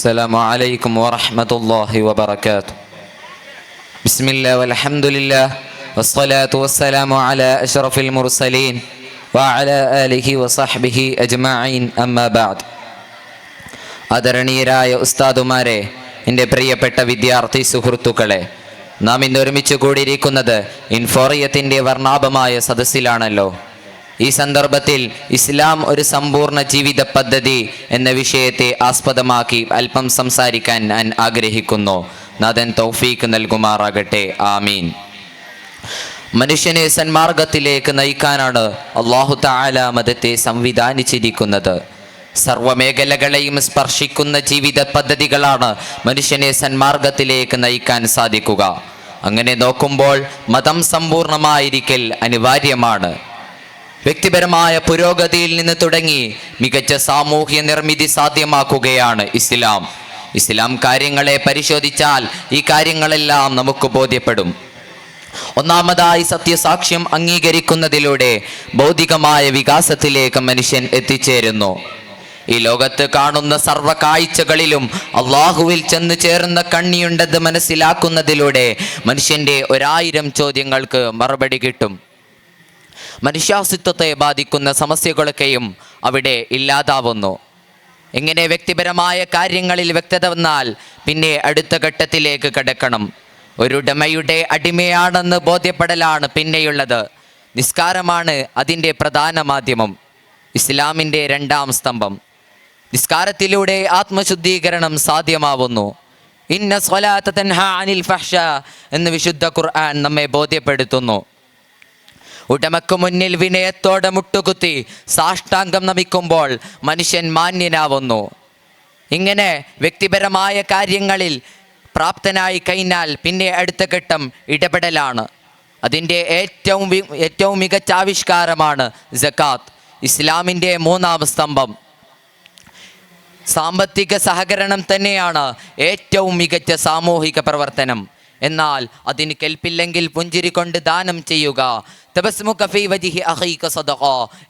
السلام عليكم ورحمة الله وبركاته. بسم الله والحمد لله والصلاة والسلام على أشرف المرسلين وعلى آله وصحبه أجمعين أما بعد. ആദരണീയരായ ഉസ്താദുമാരെ, എൻ്റെ പ്രിയപ്പെട്ട വിദ്യാർത്ഥി സുഹൃത്തുക്കളെ, നാം ഇന്ന് ഒരുമിച്ച് കൂടിയിരിക്കുന്നത് ഇൻഫോറിയത്തിൻ്റെ വർണ്ണാഭമായ സദസ്സിലാണല്ലോ. ഈ സന്ദർഭത്തിൽ ഇസ്ലാം ഒരു സമ്പൂർണ്ണ ജീവിത പദ്ധതി എന്ന വിഷയത്തെ ആസ്പദമാക്കി അല്പം സംസാരിക്കാൻ ഞാൻ ആഗ്രഹിക്കുന്നു. നാഥൻ തൗഫീക്ക് നൽകുമാറാകട്ടെ. ആമീൻ. മനുഷ്യനെ സന്മാർഗത്തിലേക്ക് നയിക്കാനാണ് അല്ലാഹു തആല മതത്തെ സംവിധാനിച്ചിരിക്കുന്നത്. സർവമേഖലകളെയും സ്പർശിക്കുന്ന ജീവിത പദ്ധതികളാണ് മനുഷ്യനെ സന്മാർഗത്തിലേക്ക് നയിക്കാൻ സാധിക്കുക. അങ്ങനെ നോക്കുമ്പോൾ മതം സമ്പൂർണമായിരിക്കൽ അനിവാര്യമാണ്. വ്യക്തിപരമായ പുരോഗതിയിൽ നിന്ന് തുടങ്ങി മികച്ച സാമൂഹ്യ നിർമ്മിതി സാധ്യമാക്കുകയാണ് ഇസ്ലാം. ഇസ്ലാം കാര്യങ്ങളെ പരിശോധിച്ചാൽ ഈ കാര്യങ്ങളെല്ലാം നമുക്ക് ബോധ്യപ്പെടും. ഒന്നാമതായി സത്യസാക്ഷ്യം അംഗീകരിക്കുന്നതിലൂടെ ഭൗതികമായ വികാസത്തിലേക്ക് മനുഷ്യൻ എത്തിച്ചേരുന്നു. ഈ ലോകത്ത് കാണുന്ന സർവ്വ കാഴ്ചകളിലും അള്ളാഹുവിൽ ചെന്ന് ചേർന്ന കണ്ണിയുണ്ടെന്ന് മനസ്സിലാക്കുന്നതിലൂടെ മനുഷ്യൻ്റെ 1000 ചോദ്യങ്ങൾക്ക് മറുപടി കിട്ടും. മനുഷ്യാസ്തിത്വത്തെ ബാധിക്കുന്ന സമസ്യകളൊക്കെയും അവിടെ ഇല്ലാതാവുന്നു. എങ്ങനെ വ്യക്തിപരമായ കാര്യങ്ങളിൽ വ്യക്തത വന്നാൽ പിന്നെ അടുത്ത ഘട്ടത്തിലേക്ക് കടക്കണം. ഒരു ഉടമയുടെ അടിമയാണെന്ന് ബോധ്യപ്പെടലാണ് പിന്നെയുള്ളത്. നിസ്കാരമാണ് അതിൻ്റെ പ്രധാന മാധ്യമം, ഇസ്ലാമിൻ്റെ 2ാം സ്തംഭം. നിസ്കാരത്തിലൂടെ ആത്മശുദ്ധീകരണം സാധ്യമാവുന്നു. ഇന്ന സ്വലാത്ത തൻഹാ അനിൽ ഫഹ്ശ എന്ന് വിശുദ്ധ ഖുർആൻ നമ്മെ ബോധ്യപ്പെടുത്തുന്നു. ഉടമക്ക് മുന്നിൽ വിനയത്തോടെ മുട്ടുകുത്തി സാഷ്ടാംഗം നമിക്കുമ്പോൾ മനുഷ്യൻ മാന്യനാവുന്നു. ഇങ്ങനെ വ്യക്തിപരമായ കാര്യങ്ങളിൽ പ്രാപ്തനായി കഴിഞ്ഞാൽ പിന്നെ അടുത്ത ഘട്ടം ഇടപെടലാണ്. അതിൻ്റെ ഏറ്റവും മികച്ച ആവിഷ്കാരമാണ് സകാത്ത്, ഇസ്ലാമിൻ്റെ 3ാം സ്തംഭം. സാമ്പത്തിക സഹകരണം തന്നെയാണ് ഏറ്റവും മികച്ച സാമൂഹിക പ്രവർത്തനം. എന്നാൽ അതിന് കെൽപ്പില്ലെങ്കിൽ പുഞ്ചിരി കൊണ്ട് ദാനം ചെയ്യുക. തബസ്മുക ഫീ വജ്ഹി അഖീക സദഖ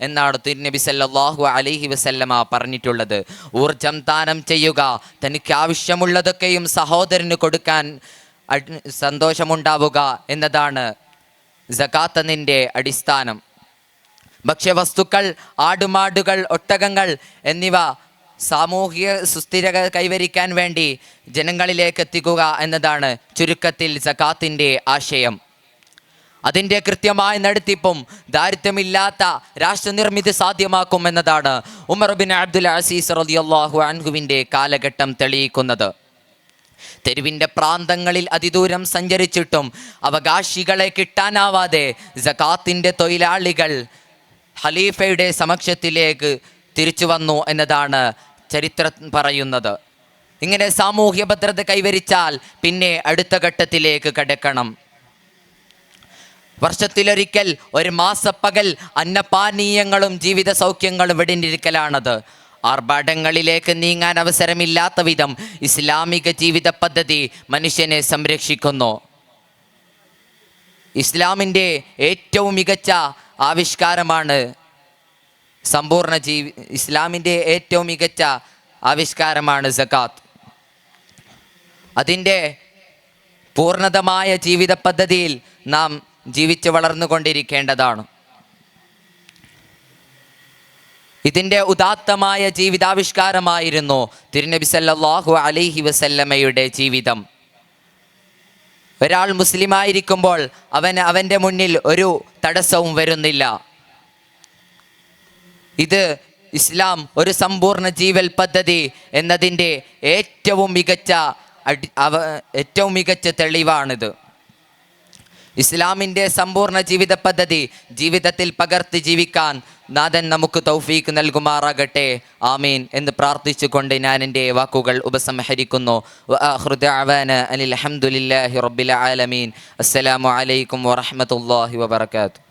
എന്നാണ് തിരുനബി സല്ലല്ലാഹു അലൈഹി വസല്ലമ പറഞ്ഞിട്ടുള്ളത്. ഊർജം ദാനം ചെയ്യുക, തനിക്ക് ആവശ്യമുള്ളതൊക്കെയും സഹോദരന് കൊടുക്കാൻ സന്തോഷമുണ്ടാവുക എന്നതാണ് സകാത്ത് എന്നതിൻ്റെ അടിസ്ഥാനം. ഭക്ഷ്യവസ്തുക്കൾ, ആടുമാടുകൾ, ഒട്ടകങ്ങൾ എന്നിവ സാമൂഹിക സുസ്ഥിരത കൈവരിക്കാൻ വേണ്ടി ജനങ്ങളിലേക്ക് എത്തിക്കുക എന്നതാണ് ചുരുക്കത്തിൽ സകാത്തിൻ്റെ ആശയം. അതിൻ്റെ കൃത്യമായ നടത്തിപ്പും ദാരിദ്ര്യമില്ലാത്ത രാഷ്ട്രനിർമ്മിതി സാധ്യമാക്കും എന്നതാണ് ഉമർ ബിൻ അബ്ദുൽ അസീസ് റളിയല്ലാഹു അൻഹുവിൻ്റെ കാലഘട്ടം തെളിയിക്കുന്നത്. തെരുവിൻ്റെ പ്രാന്തങ്ങളിൽ അതിദൂരം സഞ്ചരിച്ചിട്ടും അവകാശികളെ കിട്ടാനാവാതെ സകാത്തിൻ്റെ തൊഴിലാളികൾ ഖലീഫയുടെ സമക്ഷത്തിലേക്ക് തിരിച്ചു വന്നു എന്നതാണ് ചരിത്രം പറയുന്നത്. ഇങ്ങനെ സാമൂഹ്യ ഭദ്രത കൈവരിച്ചാൽ പിന്നെ അടുത്ത ഘട്ടത്തിലേക്ക് കടക്കണം. വർഷത്തിലൊരിക്കൽ ഒരു മാസപ്പകൽ അന്നപാനീയങ്ങളും ജീവിത സൗഖ്യങ്ങളും വെടിഞ്ഞിരിക്കലാണത്. ആർഭാടങ്ങളിലേക്ക് നീങ്ങാൻ അവസരമില്ലാത്ത വിധം ഇസ്ലാമിക ജീവിത പദ്ധതി മനുഷ്യനെ സംരക്ഷിക്കുന്നു. ഇസ്ലാമിൻ്റെ ഏറ്റവും മികച്ച ആവിഷ്കാരമാണ് ഇസ്ലാമിൻ്റെ ഏറ്റവും മികച്ച ആവിഷ്കാരമാണ് സകാത്ത്. അതിൻ്റെ പൂർണ്ണതമായ ജീവിത പദ്ധതിയിൽ നാം ജീവിച്ച് വളർന്നുകൊണ്ടിരിക്കേണ്ടതാണ്. ഇതിൻ്റെ ഉദാത്തമായ ജീവിതാവിഷ്കാരമായിരുന്നു തിരുനബി സല്ലല്ലാഹു അലൈഹി വസല്ലമയുടെ ജീവിതം. ഒരാൾ മുസ്ലിമായിരിക്കുമ്പോൾ അവൻ്റെ മുന്നിൽ ഒരു തടസ്സവും വരുന്നില്ല. ഇത് ഇസ്ലാം ഒരു സമ്പൂർണ്ണ ജീവൽ പദ്ധതി എന്നതിൻ്റെ ഏറ്റവും മികച്ച തെളിവാണിത്. ഇസ്ലാമിൻ്റെ സമ്പൂർണ്ണ ജീവിത പദ്ധതി ജീവിതത്തിൽ പകർത്തി ജീവിക്കാൻ നാഥൻ നമുക്ക് തൗഫീക്ക് നൽകുമാറാകട്ടെ. ആമീൻ എന്ന് പ്രാർത്ഥിച്ചുകൊണ്ട് ഞാൻ എൻ്റെ വാക്കുകൾ ഉപസംഹരിക്കുന്നു. വആഖിറു ദഅവാനാ അനിൽ ഹംദുലില്ലാഹി റബ്ബിൽ ആലമീൻ. അസ്സലാമു അലൈക്കും വറഹ്മത്തുള്ളാഹി വബറകാതുഹു.